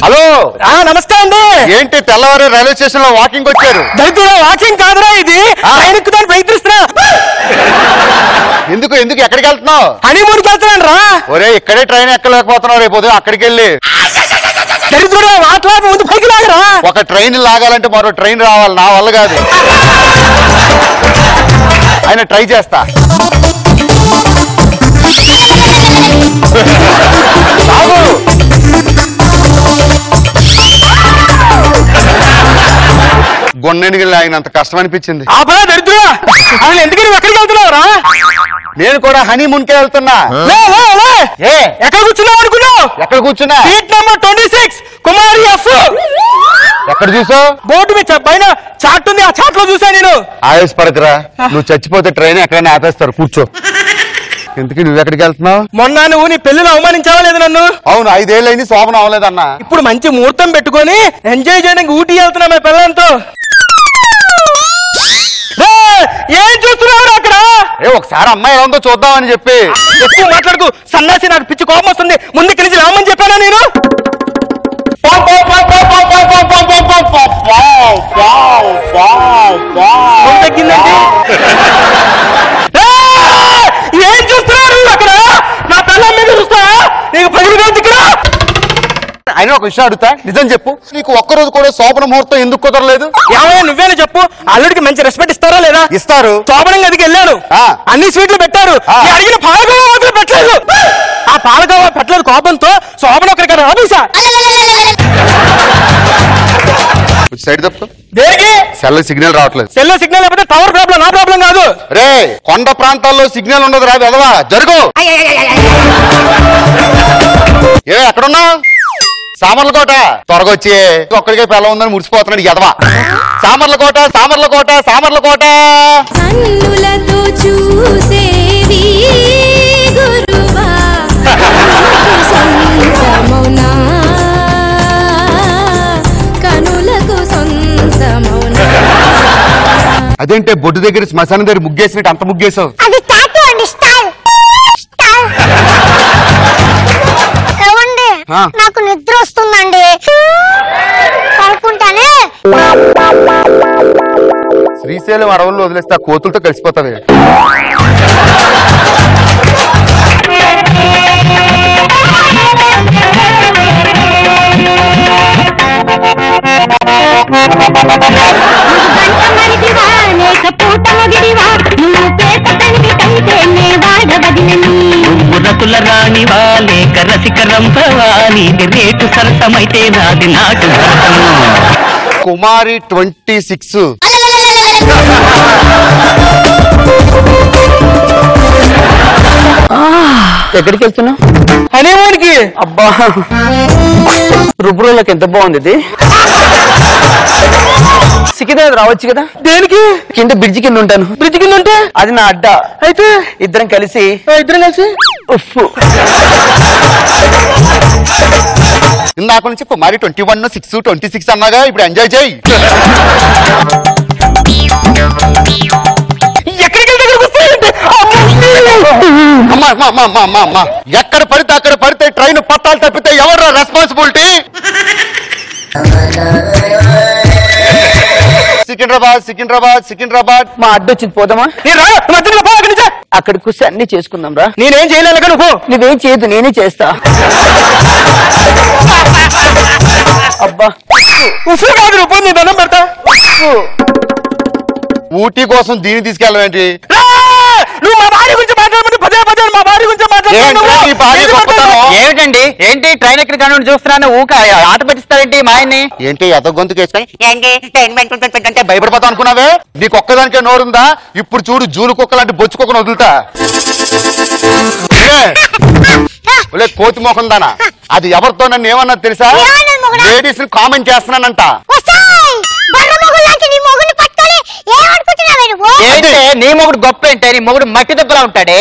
Hello నమస్తే అండి. ఏంటి తెల్లవారు రైల్వే స్టేషన్ లో వాకింగ్ వచ్చారు? దరిద్ర వాకింగ్ కాదురా ఇది, ట్రైన్ ప్రయత్నిస్తున్నా. ఎందుకు ఎందుకు ఎక్కడికి వెళ్తున్నావు? హనీమూన్ కి వెళ్తున్నాను రా. ఒరే ఇక్కడే ట్రైన్ ఎక్కలేకపోతున్నావు, రేపు ఉదయం అక్కడికి వెళ్ళి దరిద్రుడు మాట్లాడి ముందు పైకి లాగరా. ఒక ట్రైన్ లాగాలంటే మరో ట్రైన్ రావాలి, నా వల్ల కాదు. ఆయన ట్రై చేస్తా. గొన్నెనికి లాగినంత కష్టం అనిపించింది. ఎందుకు ఎక్కడికి వెళ్తున్నావురా? నేను కూడా హనీమూన్ కే వెళ్తున్నా. ఎక్కడ కూర్చున్నావు అనుకున్నావు? ఎక్కడ కూర్చున్నా? సీట్ నెంబర్ 26 కుమారి ఎఫ్. ఎక్కడ చూసావు? బోర్డు మీద పైన చాట్ ఉంది, ఆ చాట్ లో చూసా నేను. ఆయుష్ పడకరా, నువ్వు చచ్చిపోతే ట్రైన్ ఎక్కడైనా ఆపేస్తారు, కూర్చో. ఎందుకు నువ్వు ఎక్కడికి వెళ్తున్నావు? మొన్న నువ్వు నీ పెళ్లిలో అవమానించావా లేదు నన్ను? అవును, 5 ఏళ్ళు అయింది, శోభన అవ్వలేదన్నా. ఇప్పుడు మంచి ముహూర్తం పెట్టుకొని ఎంజాయ్ చేయడానికి ఊటీ వెళ్తున్నా మా పిల్లలతో. ఏం చూస్తున్నావు అక్కడ? ఒకసారి అమ్మాయి ఎలా ఉందో చూద్దామని చెప్పి. ఎక్కువ మాట్లాడుకు సన్నాసి, నాకు పిచ్చి కోపం వస్తుంది. ముందుకి నుంచి రామని చెప్పానా నేను? తగ్గిందండి. ఏం చూస్తున్నారు అక్కడ? నా పిల్లల మీద చూస్తా నీకు 10 రోజులు ఇక్కడ. అయినా ఒక విషయం అడుగుతా, నిజం చెప్పు, నీకు ఒక్కరోజు కూడా శోభన ముహూర్తం ఎందుకు కుదరలేదు? ఏమైనా నువ్వేనా చెప్పు. అల్లుడికి మంచి రెస్పెక్ట్ ఇస్తారా లేదా? ఇస్తారు. శోభనం గదికి వెళ్ళాను, అన్ని స్వీట్లు పెట్టారు, అడిగిన పాలకోవా మాత్రం పెట్టలేదు. ఆ పాలకోవా పెట్టలేదు కోపంతో శోభన ఒకరికన్నా ఆఫీసా. సైడ్ తప్పు. దేనికి? సెల్ సిగ్నల్ రావట్లేదు. సెల్ సిగ్నల్ లేకపోతే టవర్ ప్రాబ్లం, నా ప్రాబ్లం కాదు. రే కొండ ప్రాంతాల్లో సిగ్నల్ ఉండదు, రాదు ఎదవా, జరుగు. ఎక్కడున్నావు? సామర్లకోట. త్వరగా వచ్చి ఒక్కడికే పిల్ల ఉందని ముడిసిపోతున్నాడు ఎదవా. సామర్లకోట, సామర్లకోట, సామర్లకోట. అదేంటే బొడ్డు దగ్గర శ్మశానం దగ్గర ముగ్గేసినట్టు అంత ముగ్గేసావు? నాకు నిద్ర వస్తుందండి, పడుకుంటానే. శ్రీశైలం అడవుల్లో వదిలేస్తే ఆ కోతులతో కలిసిపోతావే. రతుల రాణివా లేక రసికరంపవా, నీది రేటు సరసమైతే నాది నాటు. కుమారి 26. ఎక్కడికి వెళ్తున్నావు? హనీమూన్ కి. అబ్బా రుబ్రోళ్ళకి ఎంత బాగుంది ఇది. సికింద్రాబాద్ రావచ్చు కదా? దేనికి? కింద బ్రిడ్జి కింద ఉంటాను. బ్రిడ్జి కింద ఉంటే అది నా అడ్డా. అయితే ఇద్దరం కలిసి ఉఫ్. ఇందాక నుంచి కుమారి 21, 6, 26 అన్నాగా, ఇప్పుడు ఎంజాయ్ చేయి. ఎక్కడ పడితే అక్కడ పడితే ట్రైన్ పట్టాలు తప్పితే ఎవరు రెస్పాన్సిబిలిటీ? సికింద్రాబాద్, సికింద్రాబాద్, సికింద్రాబాద్. మా అడ్డొచ్చింది, పోదామా? అక్కడ కూర్చొని అన్ని చేసుకుందాం రా. నేనేం చేయలేక నువ్వేం చేయదు, నేనే చేస్తా. అబ్బా ఉసురు కాదు, రూపం నీ దండం పెడతా. ఊటీ కోసం దీన్ని తీసుకెళ్ళవేంటి? నువ్వు మా భార్య గురించి మాట్లాడమంటే పదే పదే మా భార్య గురించి ఏమిటండి? ఏంటి ట్రైన్ ఎక్కడ కానీ చూస్తున్నాను, ఊక ఆట పెట్టిస్తారేంటి మా ఆయన్ని? ఏంటి ఎద గొంతుకు వేసుకొని భయపడిపోతావు అనుకున్నావే? నీకు ఒక్కదానికే నోరుందా? ఇప్పుడు చూడు, జూలు కుక్కలాంటి బొచ్చు కుక్కను వదులుతా. కోతి మొఖం దానా, అది ఎవరితో నన్ను ఏమన్నా తెలుసా? లేడీస్ ని కామెంట్ చేస్తున్నానంట. ఏంటి నీ మొగుడు గొప్ప ఏంటే? నీ మొగుడు మట్టి దెబ్బలా ఉంటాడే.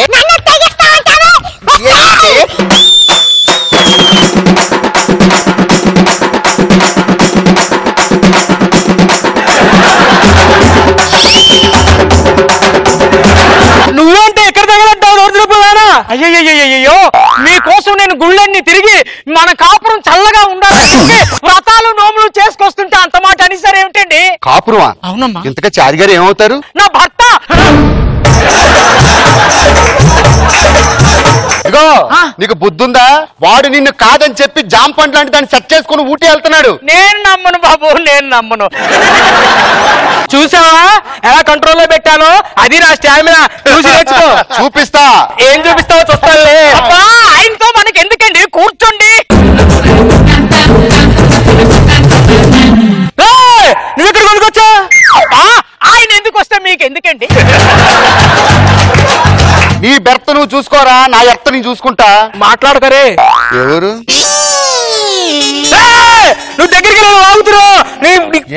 నువ్వేంటే ఎక్కడ తగలంటావు? అయ్యో మీకోసం నేను గుళ్ళన్నీ తిరిగి మన కాపురం చల్లగా ఉండాలి వ్రతాలు నోములు చేసుకొస్తుంటే అంత మాట అనేసారు ఏమిటండి? కాపురమా? అవునమ్మా. ఇంతగా చారి గారు ఏమవుతారు? నా భర్త. ఇగో నీకు బుద్ధుందా? వాడు నిన్ను కాదని చెప్పి జామ పండు లాంటి దాన్ని సెట్ చేసుకుని ఊటీ వెళ్తున్నాడు. నేను నమ్మను బాబు, నేను నమ్మను. చూసావా ఎలా కంట్రోల్లో పెట్టాను? అది నా స్టామినా. చూసి నేర్చుకో. చూపిస్తా. ఏం చూపిస్తావో చూస్తానులే. అబ్బా ఆయనతో మనకి ఎందుకండి, కూర్చోండి. నువ్వు ఇక్కడ కొనుక్కొచ్చా? ఆయన ఎందుకు వస్తే మీకు ఎందుకండి? నీ భర్త నువ్వు చూసుకోరా, నా భర్త నేను చూసుకుంటా. మాట్లాడకరే. ఎవరు? నువ్వు దగ్గరికి ఆగుతురా.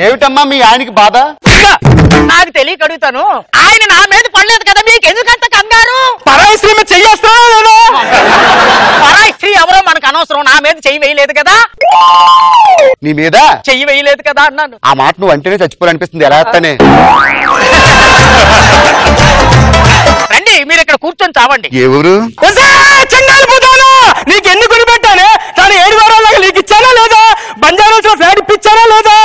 ఏమిటమ్మా మీ ఆయనకి బాధ? నాకు తెలియక అడుగుతాను. ఆయన నా మీద పడలేదు కదా, మీకు ఎందుకంత కంగారు? పరాయి స్త్రీ మీద చెయ్యేస్తా లేదా? పరాయి స్త్రీ ఎవరో మనకు అనవసరం. నా మీద చెయ్యి వేయలేదు కదా. నీ మీద చెయ్యి వేయలేదు కదా అన్నాను. ఆ మాట నువ్వు అంటేనే చచ్చిపోవాలనిపిస్తుంది. ఎలా వస్తానే? రండి మీరు ఇక్కడ కూర్చొని చావండి. ఎవరు? చెండాలి పోతాను. నీకు ఎన్ని కొని పెట్టాను? కానీ 7 వారాలుగా నీకు ఇచ్చానా లేదా? బంజారాల్సిన ఫ్లాట్ ఇప్పించానా లేదా?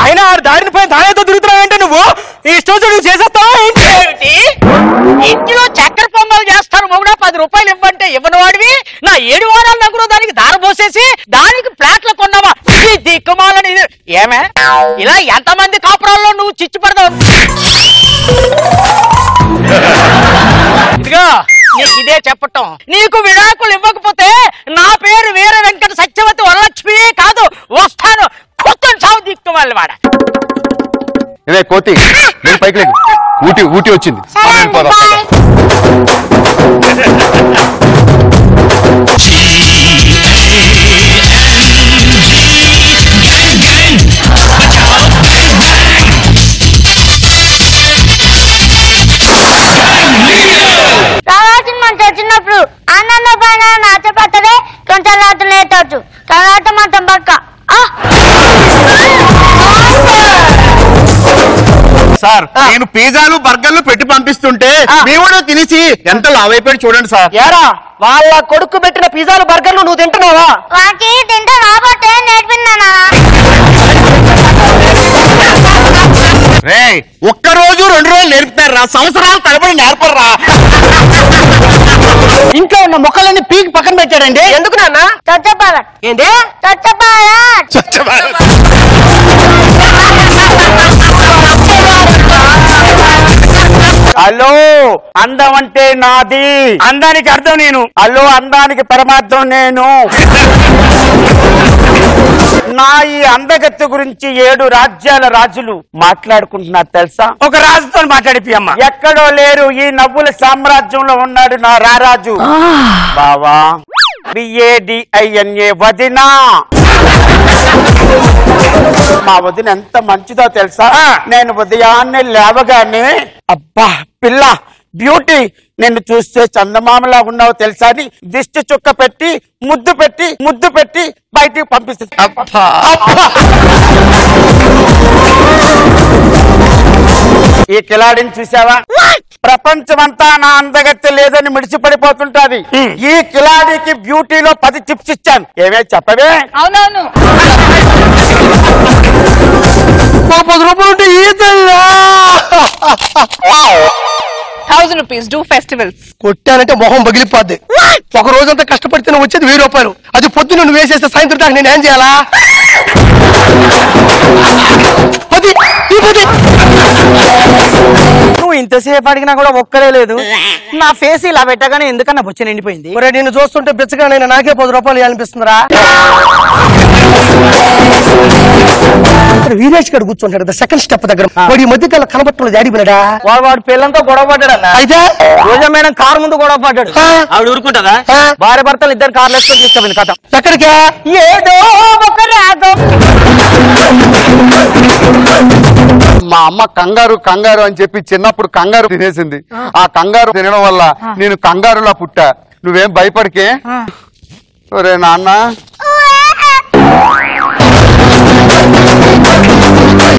అయినా ఆడు దాడిని పోయి దానితో తిరుగుతున్నావంటే నువ్వు ఈ స్టోర్ నువ్వు చేసేస్తావా ఏంటి? ఇంట్లో చక్కెర పొంగలు చేస్తారు మొగుడా, 10 రూపాయలు ఇవ్వంటే ఇవ్వని వాడివి. నా 7 వారాల నగరు దానికి దార పోసేసి దానికి ఫ్లాట్లు కొన్నావా? దిక్కుమాలని. ఏమే ఇలా ఎంతమంది కాపురాల్లో నువ్వు చిచ్చు పడతావు? ఇదిగో నీకు ఇదే చెప్పటం. నీకు విడాకులు ఇవ్వకపోతే నా పేరు వీర వెంకట సత్యవతి వరలక్ష్మి కాదు. వస్తాను కొత్త చావు దిక్కుమాలి వాడ. ఇదే కోతి నేను పైకి లేదు. ఊటీ వచ్చింది. వచ్చినప్పుడు ఆనంద పైన నాచపట్టదే కొంచెం రాత్రి లేచవచ్చు. తర్వాత మాత్రం పక్క. సార్ నేను పిజ్జాలు బర్గర్లు పెట్టి పంపిస్తుంటే మీ కూడా తినేసి ఎంత లావైపోయాడు చూడండి సార్. ఏరా వాళ్ళ కొడుకు పెట్టిన పిజ్జాలు బర్గర్లు నువ్వు తింటున్నావా? వాకి తింటే రాబట్టే నేర్పిందా? రే ఒక్కరోజు 2 రోజులు నేర్పుతారా, సంవత్సరాలు తరబడి నేర్పర్రా. ఇంట్లో ఉన్న మొక్కలన్నీ పీకి పక్కన పెట్టాడండి. ఎందుకు నాన్న? స్వచ్ఛ భారత్. ఏంటి? స్వచ్ఛ భారత్. స్వచ్ఛ భారత్. హలో అందం అంటే నాది. అందానికి అర్థం నేను. హలో అందానికి పరమార్థం నేను. నా ఈ అందగత్తె గురించి 7 రాజ్యాల రాజులు మాట్లాడుకుంటున్నారు తెలుసా? ఒక రాజుతో మాట్లాడిపోయమ్మ. ఎక్కడో లేరు ఈ నవ్వుల సామ్రాజ్యంలో ఉన్నాడు నా రారాజు. బావా BADINA వదినా. మా వదిన ఎంత మంచిదో తెలుసా? నేను ఉదయాన్నే లేవగానే అబ్బా పిల్ల బ్యూటీ నిన్ను చూస్తే చందమామలా ఉన్నావు తెలుసా అని దిష్టి చుక్క పెట్టి ముద్దు పెట్టి బయటికి పంపిస్తుంది. ఈ కిలాడిని చూసావా? ప్రపంచమంతా నా అందగత్తె లేదని మిడిచిపడిపోతుంటాది. ఈ కిలాడికి బ్యూటీలో 10 టిప్స్ ఇచ్చాను. ఏమే చెప్పవే? అవునవును. 10 రూపాయలు ఉంటే ఈతల్లా 1000 rupees. Do festivals. కొట్టానంటే మొహం పగిలిపోద్ది. ఒక రోజంతా కష్టపడితే నువ్వు వచ్చేది 1000 రూపాయలు. అది పొద్దున్న నువ్వు వేసేస్తే సాయంత్రం దాకా నేను ఏం చేయాలా? నువ్వు ఇంతసేపు అడిగినా కూడా ఒక్కరే లేదు. నా ఫేస్ ఇలా పెట్టగానే ఎందుకన్నా బొచ్చ నిండిపోయింది. నిన్ను చూస్తుంటే బిచ్చగా నేను నాకే 10 రూపాయలు అనిపిస్తుందిరా. వీరేష్ గారు కూర్చుంటాడు కదా సెకండ్ స్టెప్ దగ్గర. వాడు ఈ మధ్య కాలం కనబట్టలేదు అడిగిపోయాడా? వాడు పిల్లలతో గొడవ పడ్డాడు అన్న. అయితే రోజా మేడం కారు ముందు గొడవ పడ్డాడు. ఆవిడ ఊరుకుంటుందా? భార్య భర్తలు 2 కార్లు వేసుకొని తీసుకెళ్ళింది కథ. ఎక్కడికే? ఏదో ఒక రాగం. మా అమ్మ కంగారు అని చెప్పి చిన్నప్పుడు కంగారు తినేసింది. ఆ కంగారు తినడం వల్ల నేను కంగారులా పుట్టా. నువ్వేం భయపడికే. ఒరే నాన్న